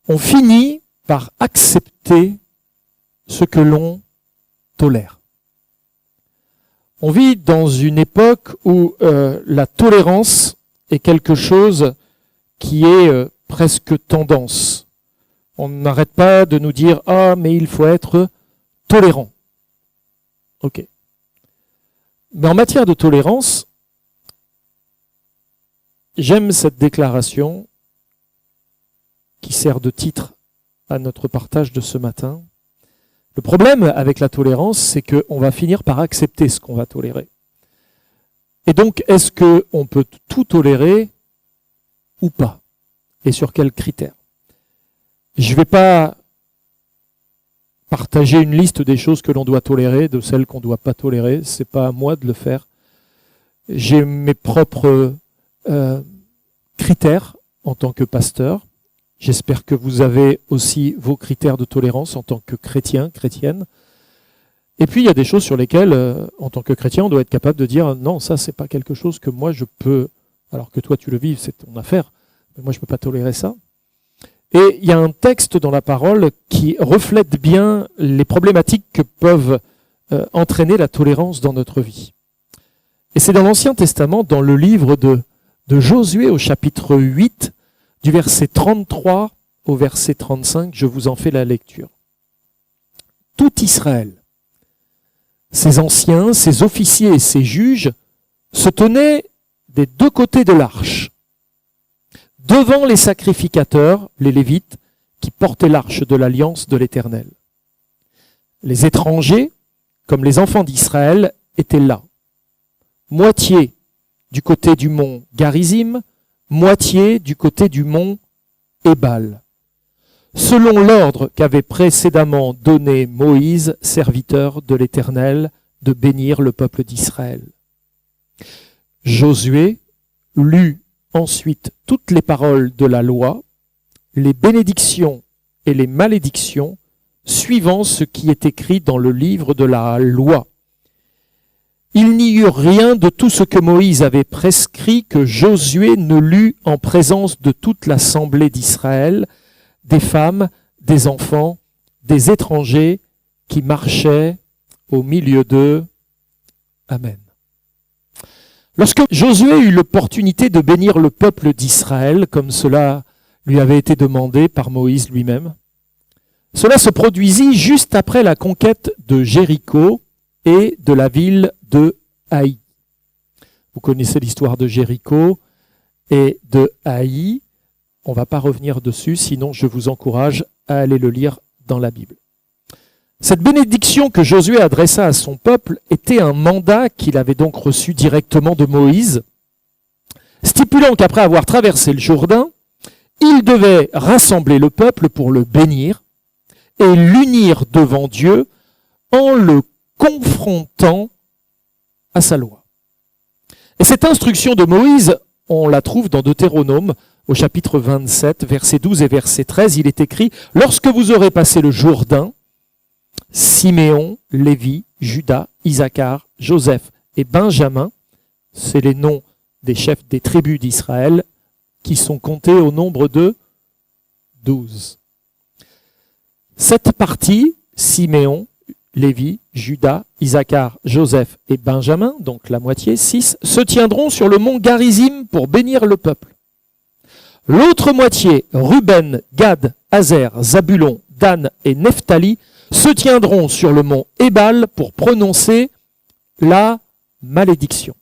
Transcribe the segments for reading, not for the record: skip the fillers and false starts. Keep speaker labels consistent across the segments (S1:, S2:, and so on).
S1: on finit par accepter ce que l'on tolère. On vit dans une époque où la tolérance est quelque chose qui est presque tendance. On n'arrête pas de nous dire « Ah, mais il faut être tolérant ». Ok. Mais en matière de tolérance, j'aime cette déclaration qui sert de titre à notre partage de ce matin. Le problème avec la tolérance, c'est qu'on va finir par accepter ce qu'on va tolérer. Et donc, est-ce qu'on peut tout tolérer ou pas? Et sur quels critères? Je ne vais pas partager une liste des choses que l'on doit tolérer, de celles qu'on ne doit pas tolérer. Ce n'est pas à moi de le faire. J'ai mes propres critères en tant que pasteur. J'espère que vous avez aussi vos critères de tolérance en tant que chrétien, chrétienne. Et puis, il y a des choses sur lesquelles, en tant que chrétien, on doit être capable de dire « Non, ça, c'est pas quelque chose que moi, je peux... » Alors que toi, tu le vives, c'est ton affaire. Mais moi, je ne peux pas tolérer ça. Et il y a un texte dans la parole qui reflète bien les problématiques que peuvent entraîner la tolérance dans notre vie. Et c'est dans l'Ancien Testament, dans le livre de Josué au chapitre 8, du verset 33 au verset 35, je vous en fais la lecture. Tout Israël, ses anciens, ses officiers et ses juges se tenaient des deux côtés de l'arche, devant les sacrificateurs, les Lévites, qui portaient l'arche de l'alliance de l'Éternel. Les étrangers, comme les enfants d'Israël, étaient là, moitié du côté du mont Garizim, moitié du côté du mont Ébal, selon l'ordre qu'avait précédemment donné Moïse, serviteur de l'Éternel, de bénir le peuple d'Israël. Josué lut ensuite toutes les paroles de la loi, les bénédictions et les malédictions, suivant ce qui est écrit dans le livre de la loi. Il n'y eut rien de tout ce que Moïse avait prescrit que Josué ne lut en présence de toute l'assemblée d'Israël, des femmes, des enfants, des étrangers qui marchaient au milieu d'eux. Amen. Lorsque Josué eut l'opportunité de bénir le peuple d'Israël, comme cela lui avait été demandé par Moïse lui-même, cela se produisit juste après la conquête de Jéricho et de la ville de Haï. Vous connaissez l'histoire de Jéricho et de Haï. On ne va pas revenir dessus, sinon je vous encourage à aller le lire dans la Bible. Cette bénédiction que Josué adressa à son peuple était un mandat qu'il avait donc reçu directement de Moïse, stipulant qu'après avoir traversé le Jourdain, il devait rassembler le peuple pour le bénir et l'unir devant Dieu en le confrontant à sa loi. Et cette instruction de Moïse, on la trouve dans Deutéronome, au chapitre 27, versets 12 et verset 13, il est écrit « Lorsque vous aurez passé le Jourdain, Siméon, Lévi, Juda, Isaacar, Joseph et Benjamin, c'est les noms des chefs des tribus d'Israël, qui sont comptés au nombre de 12. Cette partie, Siméon, Lévi, Juda, Isaacar, Joseph et Benjamin, donc la moitié, 6, se tiendront sur le mont Garizim pour bénir le peuple. L'autre moitié, Ruben, Gad, Azer, Zabulon, Dan et Nephtali, se tiendront sur le mont Ébal pour prononcer la malédiction.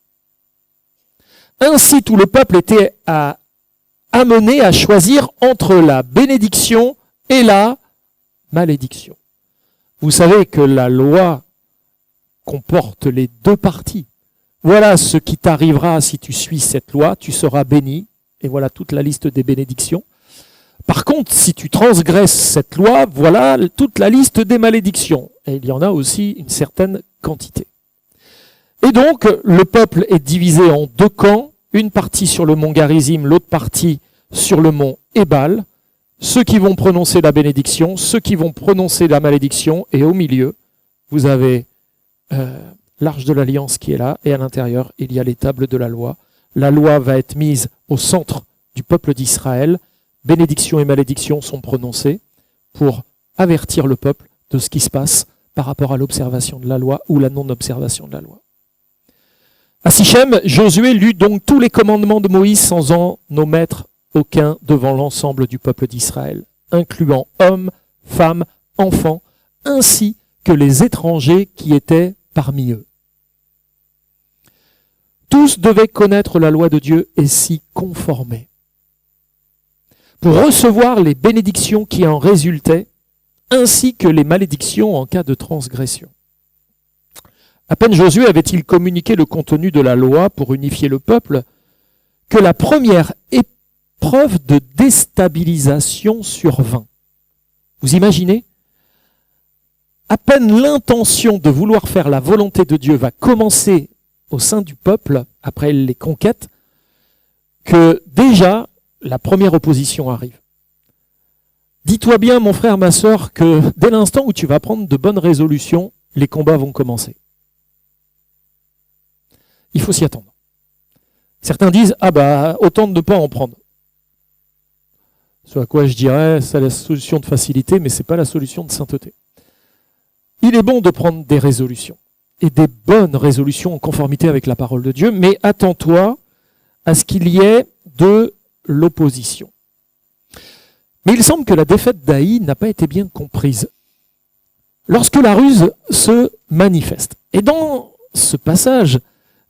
S1: Ainsi, tout le peuple était amené à choisir entre la bénédiction et la malédiction. Vous savez que la loi comporte les deux parties. Voilà ce qui t'arrivera si tu suis cette loi, tu seras béni, et voilà toute la liste des bénédictions. Par contre, si tu transgresses cette loi, voilà toute la liste des malédictions. Et il y en a aussi une certaine quantité. Et donc, le peuple est divisé en deux camps, une partie sur le mont Garizim, l'autre partie sur le mont Ébal, ceux qui vont prononcer la bénédiction, ceux qui vont prononcer la malédiction, et au milieu, vous avez l'arche de l'alliance qui est là, et à l'intérieur, il y a les tables de la loi. La loi va être mise au centre du peuple d'Israël, bénédiction et malédiction sont prononcées pour avertir le peuple de ce qui se passe par rapport à l'observation de la loi ou la non-observation de la loi. À Sichem, Josué lut donc tous les commandements de Moïse sans en omettre aucun devant l'ensemble du peuple d'Israël, incluant hommes, femmes, enfants, ainsi que les étrangers qui étaient parmi eux. Tous devaient connaître la loi de Dieu et s'y conformer. Pour recevoir les bénédictions qui en résultaient, ainsi que les malédictions en cas de transgression. À peine Josué avait-il communiqué le contenu de la loi pour unifier le peuple, que la première épreuve de déstabilisation survint. Vous imaginez ? À peine l'intention de vouloir faire la volonté de Dieu va commencer au sein du peuple, après les conquêtes, que déjà la première opposition arrive. Dis-toi bien, mon frère, ma sœur, que dès l'instant où tu vas prendre de bonnes résolutions, les combats vont commencer. Il faut s'y attendre. Certains disent, autant de ne pas en prendre. Ce à quoi je dirais, c'est la solution de facilité, mais ce n'est pas la solution de sainteté. Il est bon de prendre des résolutions, et des bonnes résolutions en conformité avec la parole de Dieu, mais attends-toi à ce qu'il y ait de l'opposition. Mais il semble que la défaite d'Aï n'a pas été bien comprise lorsque la ruse se manifeste. Et dans ce passage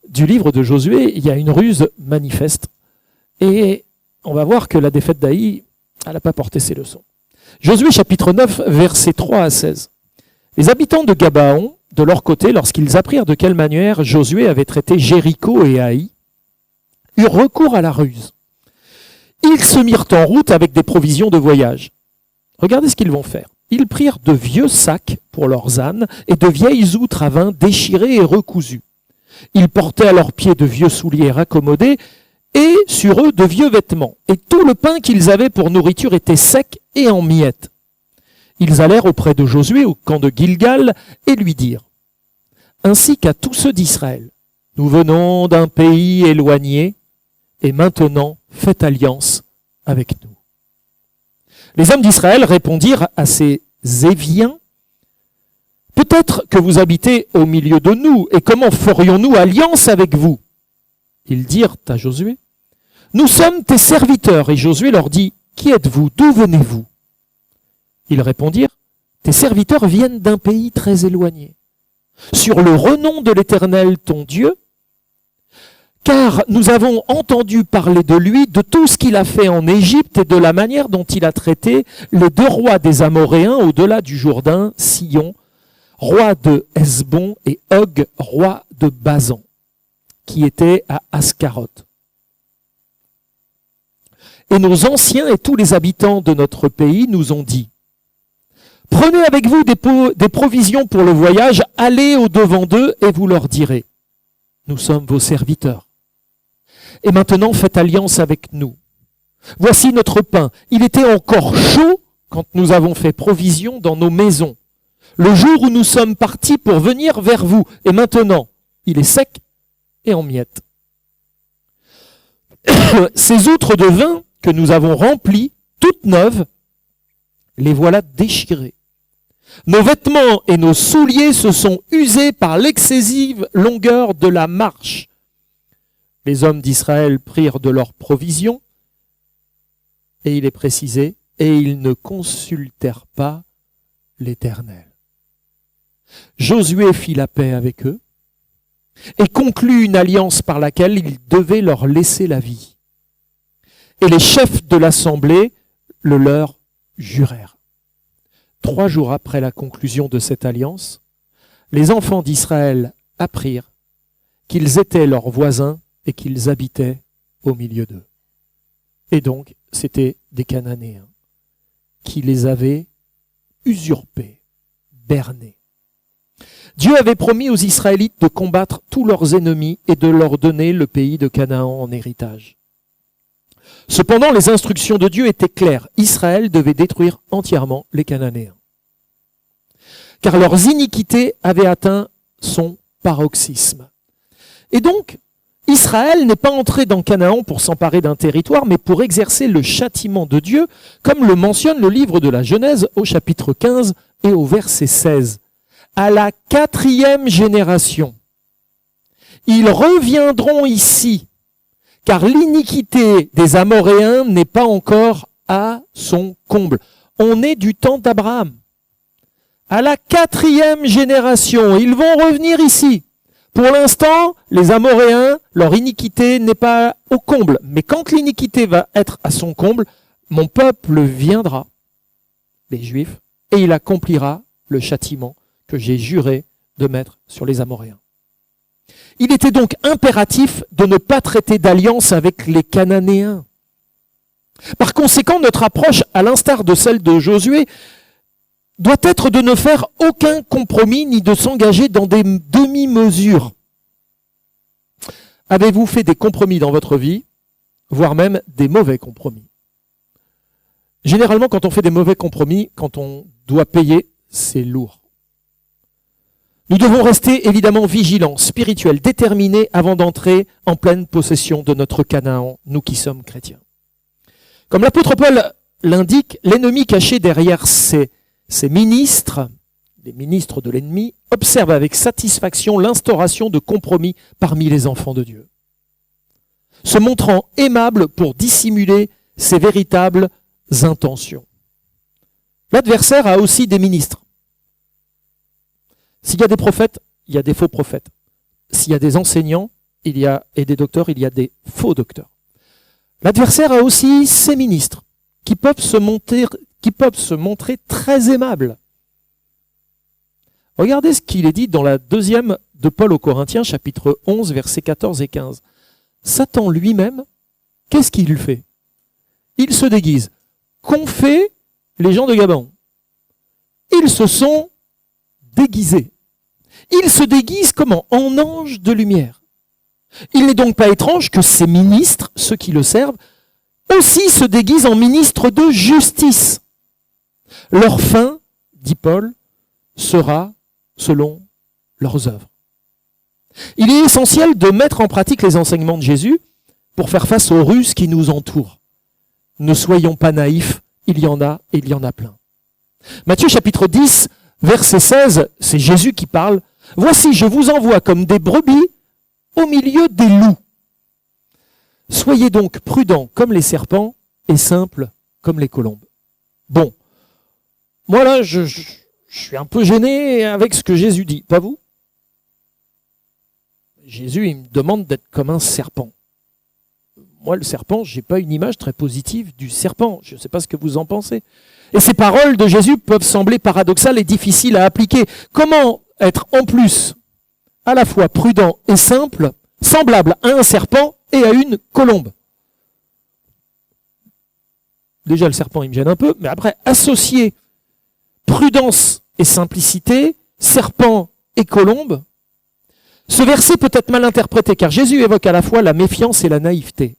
S1: du livre de Josué, il y a une ruse manifeste. Et on va voir que la défaite d'Aï, elle n'a pas porté ses leçons. Josué chapitre 9, versets 3 à 16. Les habitants de Gabaon, de leur côté, lorsqu'ils apprirent de quelle manière Josué avait traité Jéricho et Haï, eurent recours à la ruse. Ils se mirent en route avec des provisions de voyage. Regardez ce qu'ils vont faire. Ils prirent de vieux sacs pour leurs ânes et de vieilles outres à vin déchirées et recousues. Ils portaient à leurs pieds de vieux souliers raccommodés et sur eux de vieux vêtements. Et tout le pain qu'ils avaient pour nourriture était sec et en miettes. Ils allèrent auprès de Josué au camp de Gilgal et lui dirent, ainsi qu'à tous ceux d'Israël, nous venons d'un pays éloigné et maintenant faites alliance avec nous. Les hommes d'Israël répondirent à ces Éviens, peut-être que vous habitez au milieu de nous, et comment ferions-nous alliance avec vous? Ils dirent à Josué, nous sommes tes serviteurs. Et Josué leur dit, qui êtes-vous? D'où venez-vous? Ils répondirent, tes serviteurs viennent d'un pays très éloigné. Sur le renom de l'Éternel ton Dieu, car nous avons entendu parler de lui, de tout ce qu'il a fait en Égypte et de la manière dont il a traité les deux rois des Amoréens au-delà du Jourdain, Sihon, roi de Hesbon, et Og, roi de Basan, qui était à Ascaroth. Et nos anciens et tous les habitants de notre pays nous ont dit, prenez avec vous des provisions pour le voyage, allez au-devant d'eux et vous leur direz, nous sommes vos serviteurs. Et maintenant faites alliance avec nous. Voici notre pain. Il était encore chaud quand nous avons fait provision dans nos maisons, le jour où nous sommes partis pour venir vers vous. Et maintenant, il est sec et en miettes. Ces outres de vin que nous avons remplies, toutes neuves, les voilà déchirées. Nos vêtements et nos souliers se sont usés par l'excessive longueur de la marche. Les hommes d'Israël prirent de leurs provisions, et il est précisé, et ils ne consultèrent pas l'Éternel. Josué fit la paix avec eux, et conclut une alliance par laquelle il devait leur laisser la vie. Et les chefs de l'assemblée le leur jurèrent. 3 jours après la conclusion de cette alliance, les enfants d'Israël apprirent qu'ils étaient leurs voisins et qu'ils habitaient au milieu d'eux. Et donc, c'était des Cananéens qui les avaient usurpés, bernés. Dieu avait promis aux Israélites de combattre tous leurs ennemis et de leur donner le pays de Canaan en héritage. Cependant, les instructions de Dieu étaient claires. Israël devait détruire entièrement les Cananéens. Car leurs iniquités avaient atteint son paroxysme. Et donc, Israël n'est pas entré dans Canaan pour s'emparer d'un territoire, mais pour exercer le châtiment de Dieu, comme le mentionne le livre de la Genèse au chapitre 15 et au verset 16. À la 4e génération, ils reviendront ici, car l'iniquité des Amoréens n'est pas encore à son comble. On est du temps d'Abraham. À la 4e génération, ils vont revenir ici. Pour l'instant, les Amoréens, leur iniquité n'est pas au comble. Mais quand l'iniquité va être à son comble, mon peuple viendra, les Juifs, et il accomplira le châtiment que j'ai juré de mettre sur les Amoréens. Il était donc impératif de ne pas traiter d'alliance avec les Cananéens. Par conséquent, notre approche, à l'instar de celle de Josué, doit être de ne faire aucun compromis ni de s'engager dans des demi-mesures. Avez-vous fait des compromis dans votre vie, voire même des mauvais compromis? Généralement, quand on fait des mauvais compromis, quand on doit payer, c'est lourd. Nous devons rester évidemment vigilants, spirituels, déterminés avant d'entrer en pleine possession de notre Canaan, nous qui sommes chrétiens. Comme l'apôtre Paul l'indique, l'ennemi caché derrière ces ministres, les ministres de l'ennemi, observent avec satisfaction l'instauration de compromis parmi les enfants de Dieu, se montrant aimable pour dissimuler ses véritables intentions. L'adversaire a aussi des ministres. S'il y a des prophètes, il y a des faux prophètes. S'il y a des enseignants et des docteurs, il y a des faux docteurs. L'adversaire a aussi ses ministres qui peuvent se montrer très aimables. Regardez ce qu'il est dit dans la 2e de Paul aux Corinthiens, chapitre 11, versets 14 et 15. Satan lui-même, qu'est-ce qu'il fait? Il se déguise. Qu'ont fait les gens de Gabaon? Ils se sont déguisés. Ils se déguisent comment? En anges de lumière. Il n'est donc pas étrange que ces ministres, ceux qui le servent, aussi se déguisent en ministres de justice. Leur fin, dit Paul, sera selon leurs œuvres. Il est essentiel de mettre en pratique les enseignements de Jésus pour faire face aux ruses qui nous entourent. Ne soyons pas naïfs, il y en a et il y en a plein. Matthieu chapitre 10, verset 16, c'est Jésus qui parle. « Voici, je vous envoie comme des brebis au milieu des loups. Soyez donc prudents comme les serpents et simples comme les colombes. » Bon, moi là, je suis un peu gêné avec ce que Jésus dit, pas vous? Jésus, il me demande d'être comme un serpent. Moi, le serpent, j'ai pas une image très positive du serpent. Je ne sais pas ce que vous en pensez. Et ces paroles de Jésus peuvent sembler paradoxales et difficiles à appliquer. Comment être en plus à la fois prudent et simple, semblable à un serpent et à une colombe? Déjà, le serpent, il me gêne un peu, mais après, associer prudence et simplicité, serpent et colombe, ce verset peut être mal interprété, car Jésus évoque à la fois la méfiance et la naïveté.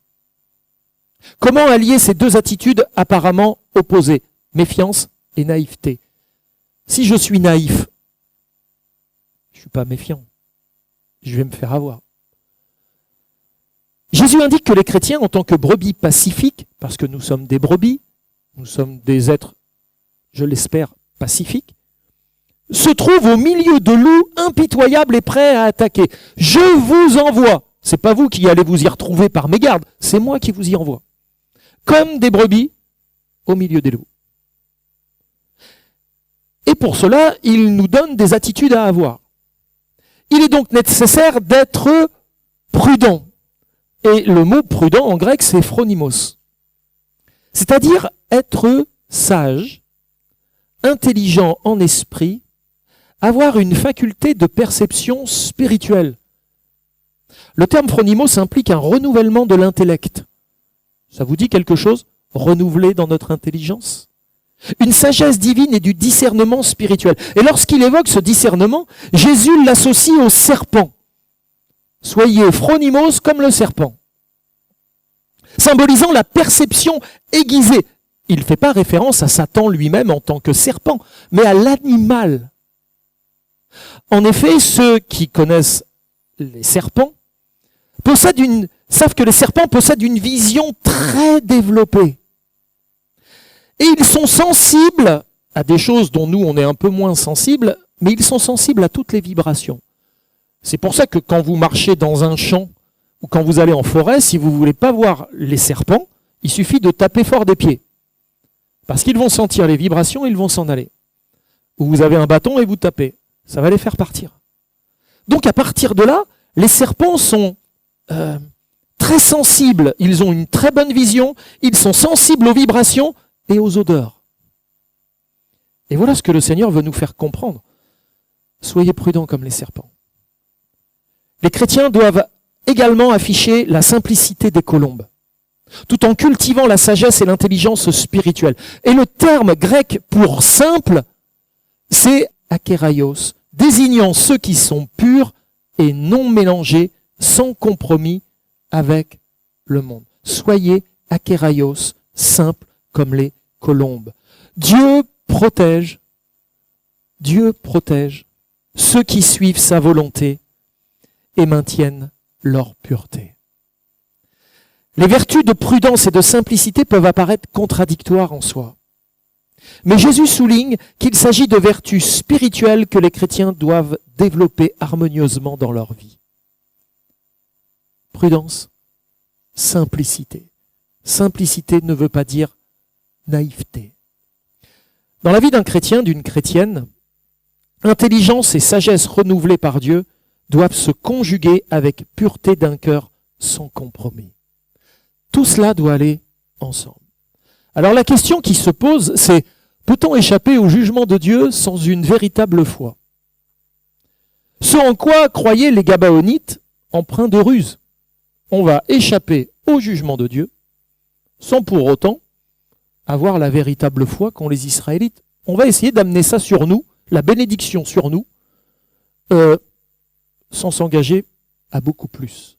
S1: Comment allier ces deux attitudes apparemment opposées, méfiance et naïveté? Si je suis naïf, je ne suis pas méfiant. Je vais me faire avoir. Jésus indique que les chrétiens, en tant que brebis pacifiques, parce que nous sommes des brebis, nous sommes des êtres, je l'espère, pacifiques, se trouvent au milieu de loups impitoyables et prêts à attaquer. Je vous envoie. C'est pas vous qui allez vous y retrouver par mégarde, c'est moi qui vous y envoie. Comme des brebis au milieu des loups. Et pour cela, il nous donne des attitudes à avoir. Il est donc nécessaire d'être prudent. Et le mot prudent en grec, c'est phronimos. C'est-à-dire être sage, intelligent en esprit, avoir une faculté de perception spirituelle. Le terme phronimos implique un renouvellement de l'intellect. Ça vous dit quelque chose? Renouveler dans notre intelligence? Une sagesse divine et du discernement spirituel. Et lorsqu'il évoque ce discernement, Jésus l'associe au serpent. Soyez phronimos comme le serpent. Symbolisant la perception aiguisée. Il ne fait pas référence à Satan lui-même en tant que serpent, mais à l'animal. En effet, ceux qui connaissent les serpents savent que les serpents possèdent une vision très développée. Et ils sont sensibles à des choses dont nous, on est un peu moins sensibles, mais ils sont sensibles à toutes les vibrations. C'est pour ça que quand vous marchez dans un champ ou quand vous allez en forêt, si vous ne voulez pas voir les serpents, il suffit de taper fort des pieds. Parce qu'ils vont sentir les vibrations et ils vont s'en aller. Ou vous avez un bâton et vous tapez. Ça va les faire partir. Donc à partir de là, les serpents sont très sensibles. Ils ont une très bonne vision. Ils sont sensibles aux vibrations et aux odeurs. Et voilà ce que le Seigneur veut nous faire comprendre. Soyez prudents comme les serpents. Les chrétiens doivent également afficher la simplicité des colombes, tout en cultivant la sagesse et l'intelligence spirituelle. Et le terme grec pour simple, c'est akéraios, désignant ceux qui sont purs et non mélangés, sans compromis avec le monde. Soyez akéraios, simples comme les colombes. Dieu protège ceux qui suivent sa volonté et maintiennent leur pureté. Les vertus de prudence et de simplicité peuvent apparaître contradictoires en soi. Mais Jésus souligne qu'il s'agit de vertus spirituelles que les chrétiens doivent développer harmonieusement dans leur vie. Prudence, simplicité. Simplicité ne veut pas dire naïveté. Dans la vie d'un chrétien, d'une chrétienne, intelligence et sagesse renouvelées par Dieu doivent se conjuguer avec pureté d'un cœur sans compromis. Tout cela doit aller ensemble. Alors la question qui se pose, c'est peut-on échapper au jugement de Dieu sans une véritable foi? Ce en quoi croyaient les Gabaonites, empreints de ruse. On va échapper au jugement de Dieu sans pour autant avoir la véritable foi qu'ont les Israélites. On va essayer d'amener ça sur nous, la bénédiction sur nous, sans s'engager à beaucoup plus.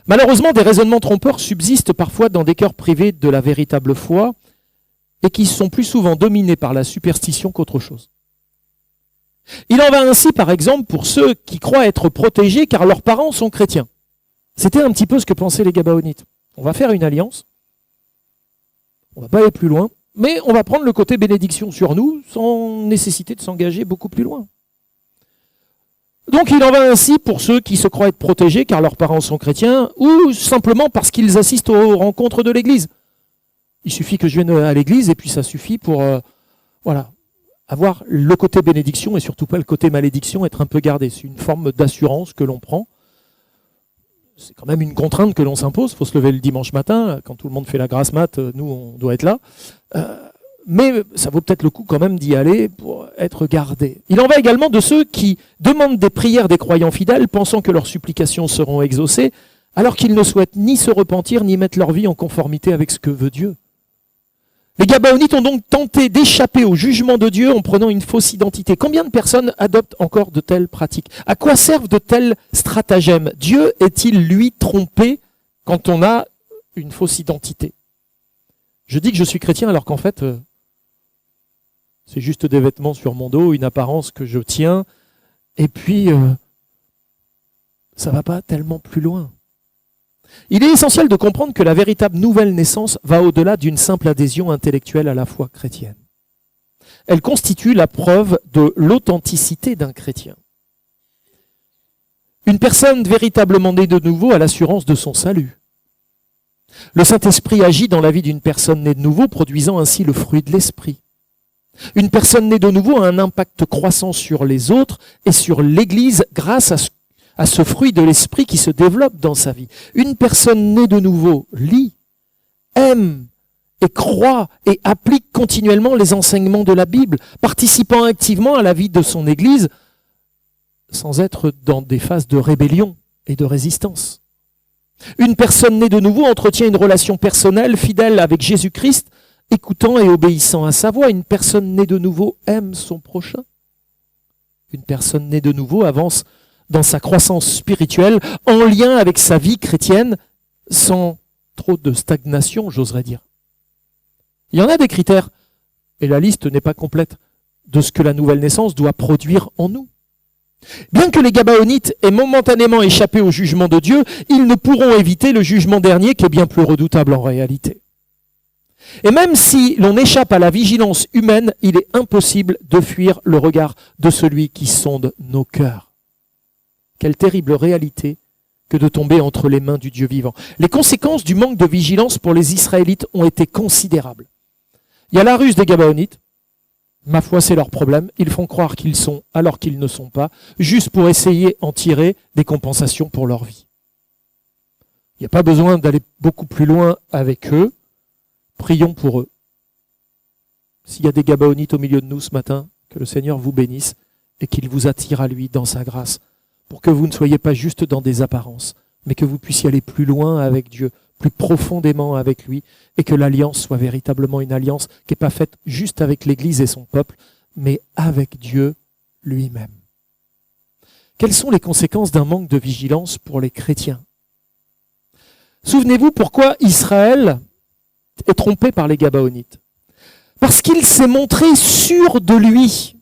S1: Malheureusement, des raisonnements trompeurs subsistent parfois dans des cœurs privés de la véritable foi et qui sont plus souvent dominés par la superstition qu'autre chose. Il en va ainsi, par exemple, pour ceux qui croient être protégés car leurs parents sont chrétiens. C'était un petit peu ce que pensaient les Gabaonites. On va faire une alliance, on va pas aller plus loin, mais on va prendre le côté bénédiction sur nous sans nécessité de s'engager beaucoup plus loin. Donc il en va ainsi pour ceux qui se croient être protégés car leurs parents sont chrétiens ou simplement parce qu'ils assistent aux rencontres de l'Église. Il suffit que je vienne à l'Église et puis ça suffit pour avoir le côté bénédiction et surtout pas le côté malédiction, être un peu gardé. C'est une forme d'assurance que l'on prend. C'est quand même une contrainte que l'on s'impose. Il faut se lever le dimanche matin. Quand tout le monde fait la grasse mat, nous on doit être là. Mais ça vaut peut-être le coup quand même d'y aller pour être gardé. Il en va également de ceux qui demandent des prières des croyants fidèles, pensant que leurs supplications seront exaucées, alors qu'ils ne souhaitent ni se repentir, ni mettre leur vie en conformité avec ce que veut Dieu. Les Gabaonites ont donc tenté d'échapper au jugement de Dieu en prenant une fausse identité. Combien de personnes adoptent encore de telles pratiques? À quoi servent de tels stratagèmes? Dieu est-il, lui, trompé quand on a une fausse identité? Je dis que je suis chrétien alors qu'en fait, c'est juste des vêtements sur mon dos, une apparence que je tiens, et puis ça va pas tellement plus loin. Il est essentiel de comprendre que la véritable nouvelle naissance va au-delà d'une simple adhésion intellectuelle à la foi chrétienne. Elle constitue la preuve de l'authenticité d'un chrétien. Une personne véritablement née de nouveau a l'assurance de son salut. Le Saint-Esprit agit dans la vie d'une personne née de nouveau, produisant ainsi le fruit de l'Esprit. Une personne née de nouveau a un impact croissant sur les autres et sur l'Église grâce à ce fruit de l'Esprit qui se développe dans sa vie. Une personne née de nouveau lit, aime et croit et applique continuellement les enseignements de la Bible, participant activement à la vie de son Église sans être dans des phases de rébellion et de résistance. Une personne née de nouveau entretient une relation personnelle fidèle avec Jésus-Christ, écoutant et obéissant à sa voix. Une personne née de nouveau aime son prochain. Une personne née de nouveau avance dans sa croissance spirituelle, en lien avec sa vie chrétienne, sans trop de stagnation, j'oserais dire. Il y en a des critères, et la liste n'est pas complète, de ce que la nouvelle naissance doit produire en nous. Bien que les Gabaonites aient momentanément échappé au jugement de Dieu, ils ne pourront éviter le jugement dernier qui est bien plus redoutable en réalité. Et même si l'on échappe à la vigilance humaine, il est impossible de fuir le regard de celui qui sonde nos cœurs. Quelle terrible réalité que de tomber entre les mains du Dieu vivant. Les conséquences du manque de vigilance pour les Israélites ont été considérables. Il y a la ruse des Gabaonites. Ma foi, c'est leur problème. Ils font croire qu'ils sont alors qu'ils ne sont pas, juste pour essayer d'en tirer des compensations pour leur vie. Il n'y a pas besoin d'aller beaucoup plus loin avec eux. Prions pour eux. S'il y a des Gabaonites au milieu de nous ce matin, que le Seigneur vous bénisse et qu'il vous attire à lui dans sa grâce, pour que vous ne soyez pas juste dans des apparences, mais que vous puissiez aller plus loin avec Dieu, plus profondément avec lui, et que l'alliance soit véritablement une alliance qui n'est pas faite juste avec l'Église et son peuple, mais avec Dieu lui-même. Quelles sont les conséquences d'un manque de vigilance pour les chrétiens? Souvenez-vous pourquoi Israël est trompé par les Gabaonites. Parce qu'il s'est montré sûr de lui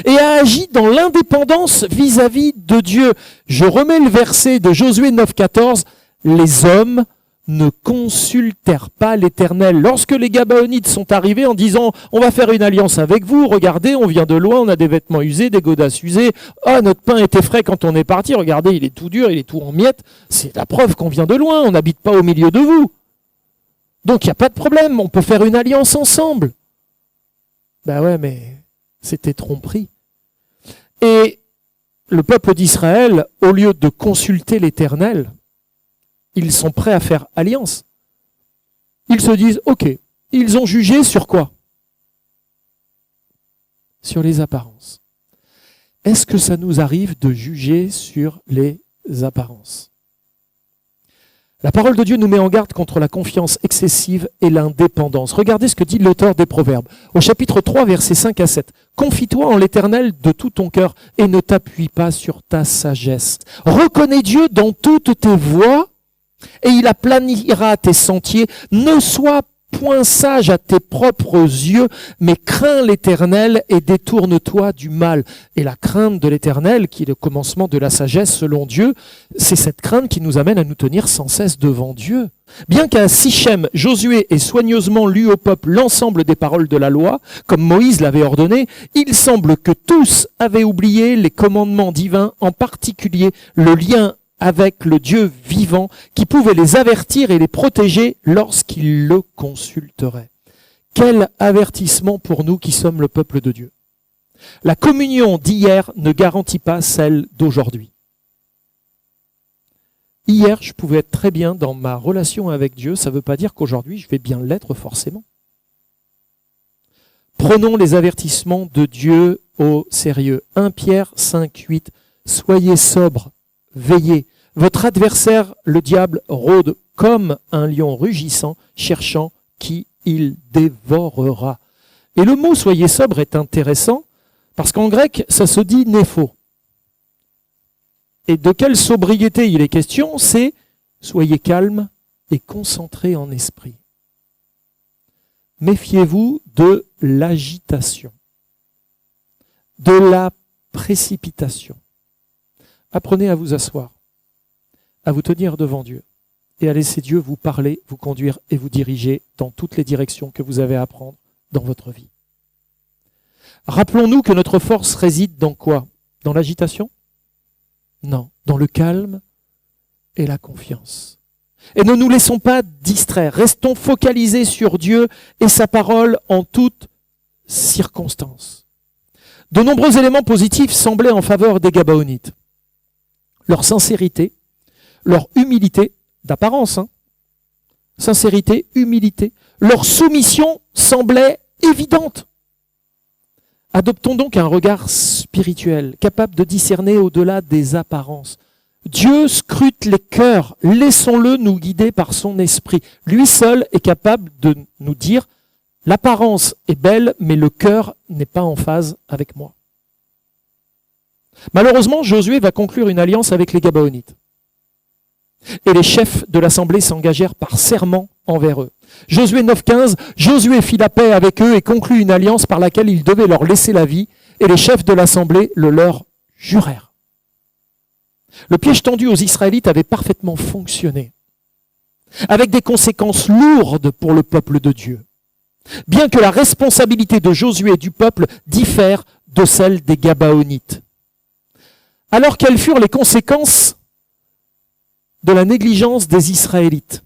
S1: et a agi dans l'indépendance vis-à-vis de Dieu. Je remets le verset de Josué 9,14. Les hommes ne consultèrent pas l'Éternel. Lorsque les Gabaonites sont arrivés en disant « On va faire une alliance avec vous, regardez, on vient de loin, on a des vêtements usés, des godasses usées. Ah, notre pain était frais quand on est parti, regardez, il est tout dur, il est tout en miettes. C'est la preuve qu'on vient de loin, on n'habite pas au milieu de vous. Donc il n'y a pas de problème, on peut faire une alliance ensemble. » Ben ouais, mais c'était tromperie. Et le peuple d'Israël, au lieu de consulter l'Éternel, ils sont prêts à faire alliance. Ils se disent, ok, ils ont jugé sur quoi? Sur les apparences. Est-ce que ça nous arrive de juger sur les apparences? La parole de Dieu nous met en garde contre la confiance excessive et l'indépendance. Regardez ce que dit l'auteur des Proverbes. Au chapitre 3, versets 5 à 7. « Confie-toi en l'Éternel de tout ton cœur et ne t'appuie pas sur ta sagesse. Reconnais Dieu dans toutes tes voies et il aplanira tes sentiers. Ne sois point sage à tes propres yeux, mais crains l'Éternel et détourne-toi du mal. » Et la crainte de l'Éternel, qui est le commencement de la sagesse selon Dieu, c'est cette crainte qui nous amène à nous tenir sans cesse devant Dieu. Bien qu'à Sichem, Josué ait soigneusement lu au peuple l'ensemble des paroles de la loi, comme Moïse l'avait ordonné, il semble que tous avaient oublié les commandements divins, en particulier le lien avec le Dieu vivant qui pouvait les avertir et les protéger lorsqu'ils le consulteraient. Quel avertissement pour nous qui sommes le peuple de Dieu. La communion d'hier ne garantit pas celle d'aujourd'hui. Hier, je pouvais être très bien dans ma relation avec Dieu, ça ne veut pas dire qu'aujourd'hui, je vais bien l'être forcément. Prenons les avertissements de Dieu au sérieux. 1 Pierre 5,8. Soyez sobres. Veillez, votre adversaire, le diable, rôde comme un lion rugissant, cherchant qui il dévorera. Et le mot « soyez sobre » est intéressant, parce qu'en grec, ça se dit « népho ». Et de quelle sobriété il est question? C'est « soyez calme et concentré en esprit ». Méfiez-vous de l'agitation, de la précipitation. Apprenez à vous asseoir, à vous tenir devant Dieu et à laisser Dieu vous parler, vous conduire et vous diriger dans toutes les directions que vous avez à prendre dans votre vie. Rappelons-nous que notre force réside dans quoi? Dans l'agitation? Non, dans le calme et la confiance. Et ne nous laissons pas distraire, restons focalisés sur Dieu et sa parole en toutes circonstances. De nombreux éléments positifs semblaient en faveur des Gabaonites. Leur sincérité, leur humilité, d'apparence, sincérité, humilité, leur soumission semblait évidente. Adoptons donc un regard spirituel, capable de discerner au-delà des apparences. Dieu scrute les cœurs, laissons-le nous guider par son esprit. Lui seul est capable de nous dire « l'apparence est belle, mais le cœur n'est pas en phase avec moi ». Malheureusement, Josué va conclure une alliance avec les Gabaonites. Et les chefs de l'assemblée s'engagèrent par serment envers eux. Josué 9,15, Josué fit la paix avec eux et conclut une alliance par laquelle il devait leur laisser la vie, et les chefs de l'assemblée le leur jurèrent. Le piège tendu aux Israélites avait parfaitement fonctionné, avec des conséquences lourdes pour le peuple de Dieu, bien que la responsabilité de Josué et du peuple diffère de celle des Gabaonites. Alors quelles furent les conséquences de la négligence des Israélites?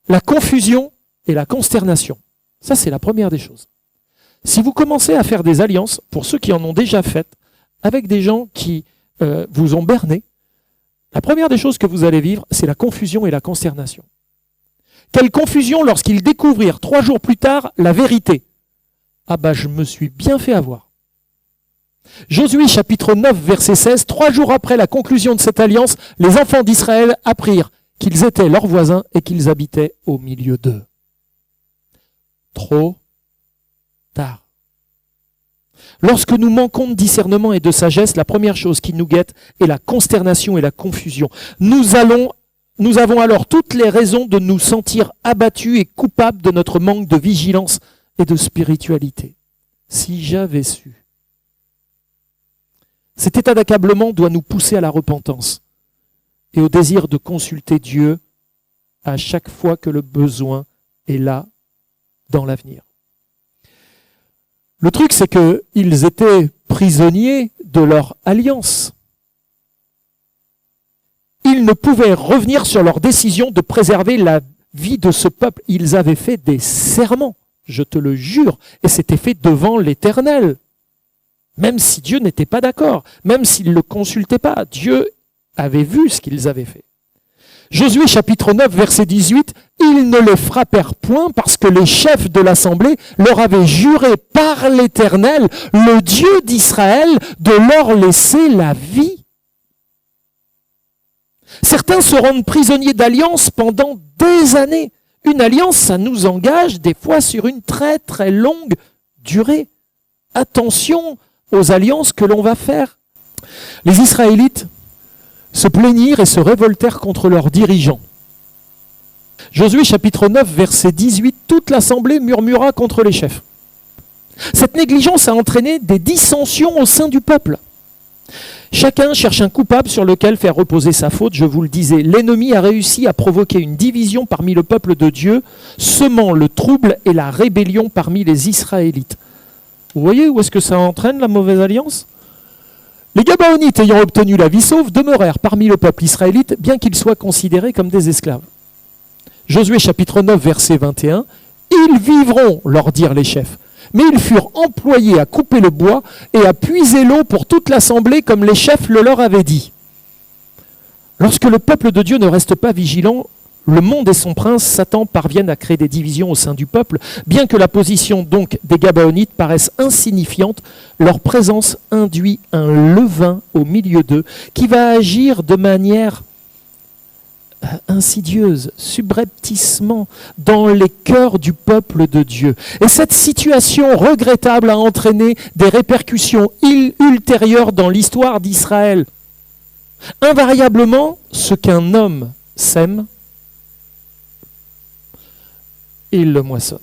S1: La confusion et la consternation. Ça, c'est la première des choses. Si vous commencez à faire des alliances, pour ceux qui en ont déjà faites, avec des gens qui vous ont berné, la première des choses que vous allez vivre, c'est la confusion et la consternation. Quelle confusion lorsqu'ils découvrirent 3 jours plus tard la vérité. Ah bah je me suis bien fait avoir. Josué chapitre 9 verset 16, 3 jours après la conclusion de cette alliance, les enfants d'Israël apprirent qu'ils étaient leurs voisins et qu'ils habitaient au milieu d'eux. Trop tard. Lorsque nous manquons de discernement et de sagesse, la première chose qui nous guette est la consternation et la confusion. Nous avons alors toutes les raisons de nous sentir abattus et coupables de notre manque de vigilance et de spiritualité. Si j'avais su. Cet état d'accablement doit nous pousser à la repentance et au désir de consulter Dieu à chaque fois que le besoin est là dans l'avenir. Le truc, c'est qu'ils étaient prisonniers de leur alliance. Ils ne pouvaient revenir sur leur décision de préserver la vie de ce peuple. Ils avaient fait des serments, je te le jure, et c'était fait devant l'Éternel. Même si Dieu n'était pas d'accord, même s'il ne le consultait pas, Dieu avait vu ce qu'ils avaient fait. Josué chapitre 9 verset 18, ils ne les frappèrent point parce que les chefs de l'assemblée leur avaient juré par l'Éternel, le Dieu d'Israël, de leur laisser la vie. Certains se rendent prisonniers d'alliance pendant des années. Une alliance, ça nous engage des fois sur une très très longue durée. Attention aux alliances que l'on va faire. Les Israélites se plaignirent et se révoltèrent contre leurs dirigeants. Josué chapitre 9 verset 18, toute l'assemblée murmura contre les chefs. Cette négligence a entraîné des dissensions au sein du peuple. Chacun cherche un coupable sur lequel faire reposer sa faute, je vous le disais. L'ennemi a réussi à provoquer une division parmi le peuple de Dieu, semant le trouble et la rébellion parmi les Israélites. Vous voyez où est-ce que ça entraîne la mauvaise alliance ? Les Gabaonites ayant obtenu la vie sauve demeurèrent parmi le peuple israélite, bien qu'ils soient considérés comme des esclaves. Josué chapitre 9 verset 21, « Ils vivront, leur dirent les chefs. Mais ils furent employés à couper le bois et à puiser l'eau pour toute l'assemblée comme les chefs le leur avaient dit. » Lorsque le peuple de Dieu ne reste pas vigilant, le monde et son prince, Satan, parviennent à créer des divisions au sein du peuple. Bien que la position donc des Gabaonites paraisse insignifiante, leur présence induit un levain au milieu d'eux qui va agir de manière insidieuse, subrepticement, dans les cœurs du peuple de Dieu. Et cette situation regrettable a entraîné des répercussions ultérieures dans l'histoire d'Israël. Invariablement, ce qu'un homme sème, il le moissonne.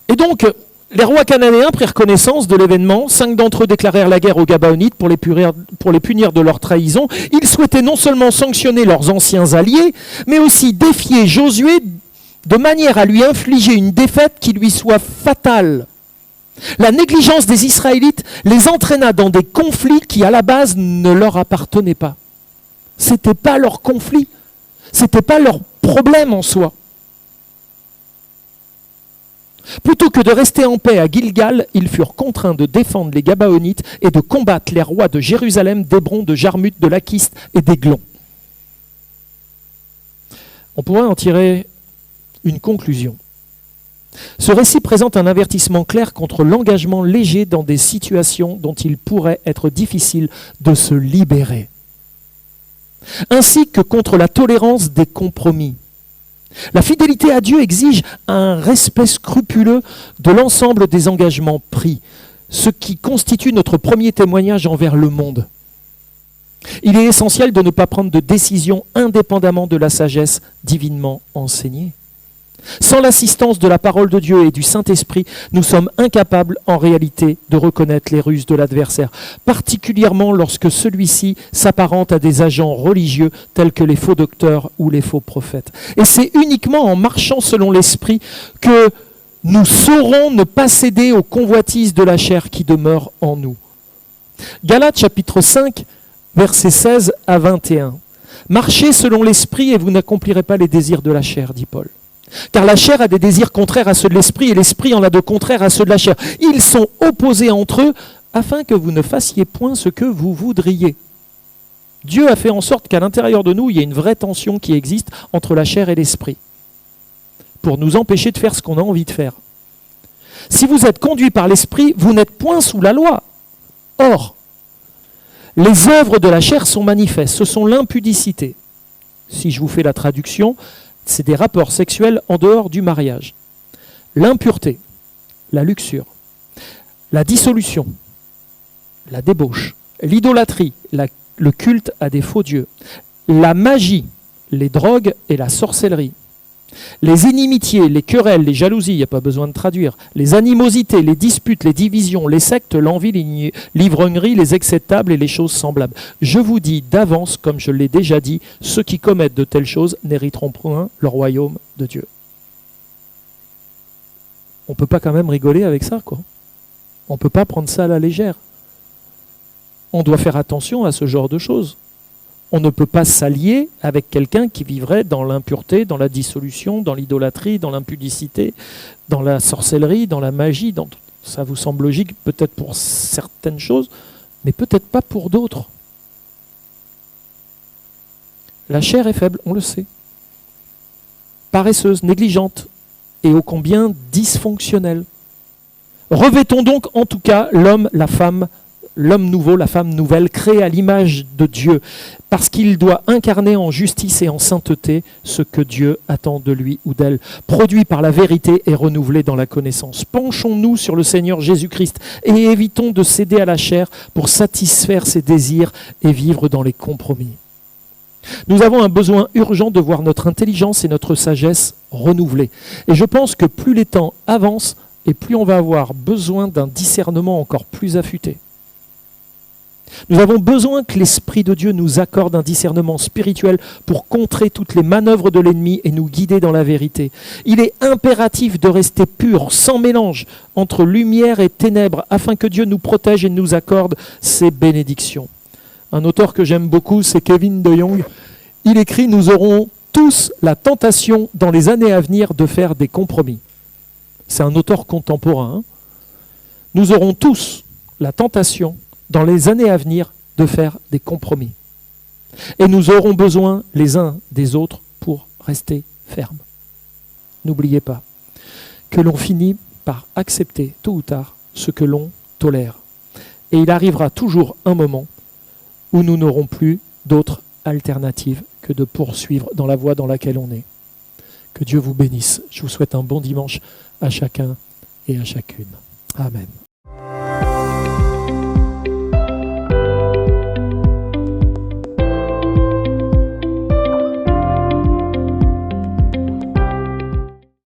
S1: Et donc, les rois cananéens prirent connaissance de l'événement. 5 d'entre eux déclarèrent la guerre aux Gabaonites pour les punir de leur trahison. Ils souhaitaient non seulement sanctionner leurs anciens alliés, mais aussi défier Josué de manière à lui infliger une défaite qui lui soit fatale. La négligence des Israélites les entraîna dans des conflits qui, à la base, ne leur appartenaient pas. Ce n'était pas leur conflit, ce n'était pas leur problème en soi. Plutôt que de rester en paix à Gilgal, ils furent contraints de défendre les Gabaonites et de combattre les rois de Jérusalem, d'Hébron, de Jarmuth, de Lachish et d'Églon. On pourrait en tirer une conclusion. Ce récit présente un avertissement clair contre l'engagement léger dans des situations dont il pourrait être difficile de se libérer, ainsi que contre la tolérance des compromis. La fidélité à Dieu exige un respect scrupuleux de l'ensemble des engagements pris, ce qui constitue notre premier témoignage envers le monde. Il est essentiel de ne pas prendre de décision indépendamment de la sagesse divinement enseignée. Sans l'assistance de la parole de Dieu et du Saint-Esprit, nous sommes incapables en réalité de reconnaître les ruses de l'adversaire, particulièrement lorsque celui-ci s'apparente à des agents religieux tels que les faux docteurs ou les faux prophètes. Et c'est uniquement en marchant selon l'Esprit que nous saurons ne pas céder aux convoitises de la chair qui demeurent en nous. Galates chapitre 5, versets 16 à 21. « Marchez selon l'Esprit et vous n'accomplirez pas les désirs de la chair, dit Paul. Car la chair a des désirs contraires à ceux de l'esprit et l'esprit en a de contraires à ceux de la chair. Ils sont opposés entre eux afin que vous ne fassiez point ce que vous voudriez. » Dieu a fait en sorte qu'à l'intérieur de nous, il y ait une vraie tension qui existe entre la chair et l'esprit pour nous empêcher de faire ce qu'on a envie de faire. Si vous êtes conduit par l'esprit, vous n'êtes point sous la loi. Or, les œuvres de la chair sont manifestes, ce sont l'impudicité. Si je vous fais la traduction, c'est des rapports sexuels en dehors du mariage. L'impureté, la luxure, la dissolution, la débauche, l'idolâtrie, le culte à des faux dieux, la magie, les drogues et la sorcellerie, les inimitiés, les querelles, les jalousies, il n'y a pas besoin de traduire, les animosités, les disputes, les divisions, les sectes, l'envie, l'ivrognerie, les excès de table et les choses semblables. Je vous dis d'avance, comme je l'ai déjà dit, ceux qui commettent de telles choses n'hériteront point le royaume de Dieu. On ne peut pas quand même rigoler avec ça, quoi. On ne peut pas prendre ça à la légère. On doit faire attention à ce genre de choses. On ne peut pas s'allier avec quelqu'un qui vivrait dans l'impureté, dans la dissolution, dans l'idolâtrie, dans l'impudicité, dans la sorcellerie, dans la magie. Ça vous semble logique peut-être pour certaines choses, mais peut-être pas pour d'autres. La chair est faible, on le sait. Paresseuse, négligente et ô combien dysfonctionnelle. Revêtons donc en tout cas l'homme, la femme, l'homme nouveau, la femme nouvelle, créée à l'image de Dieu, parce qu'il doit incarner en justice et en sainteté ce que Dieu attend de lui ou d'elle, produit par la vérité et renouvelé dans la connaissance. Penchons-nous sur le Seigneur Jésus-Christ et évitons de céder à la chair pour satisfaire ses désirs et vivre dans les compromis. Nous avons un besoin urgent de voir notre intelligence et notre sagesse renouvelées. Et je pense que plus les temps avancent et plus on va avoir besoin d'un discernement encore plus affûté. Nous avons besoin que l'Esprit de Dieu nous accorde un discernement spirituel pour contrer toutes les manœuvres de l'ennemi et nous guider dans la vérité. Il est impératif de rester pur, sans mélange, entre lumière et ténèbres, afin que Dieu nous protège et nous accorde ses bénédictions. Un auteur que j'aime beaucoup, c'est Kevin De Jong. Il écrit « Nous aurons tous la tentation dans les années à venir de faire des compromis ». C'est un auteur contemporain. Nous aurons tous la tentation dans les années à venir de faire des compromis. Et nous aurons besoin les uns des autres pour rester fermes. N'oubliez pas que l'on finit par accepter tôt ou tard ce que l'on tolère. Et il arrivera toujours un moment où nous n'aurons plus d'autre alternative que de poursuivre dans la voie dans laquelle on est. Que Dieu vous bénisse. Je vous souhaite un bon dimanche à chacun et à chacune. Amen.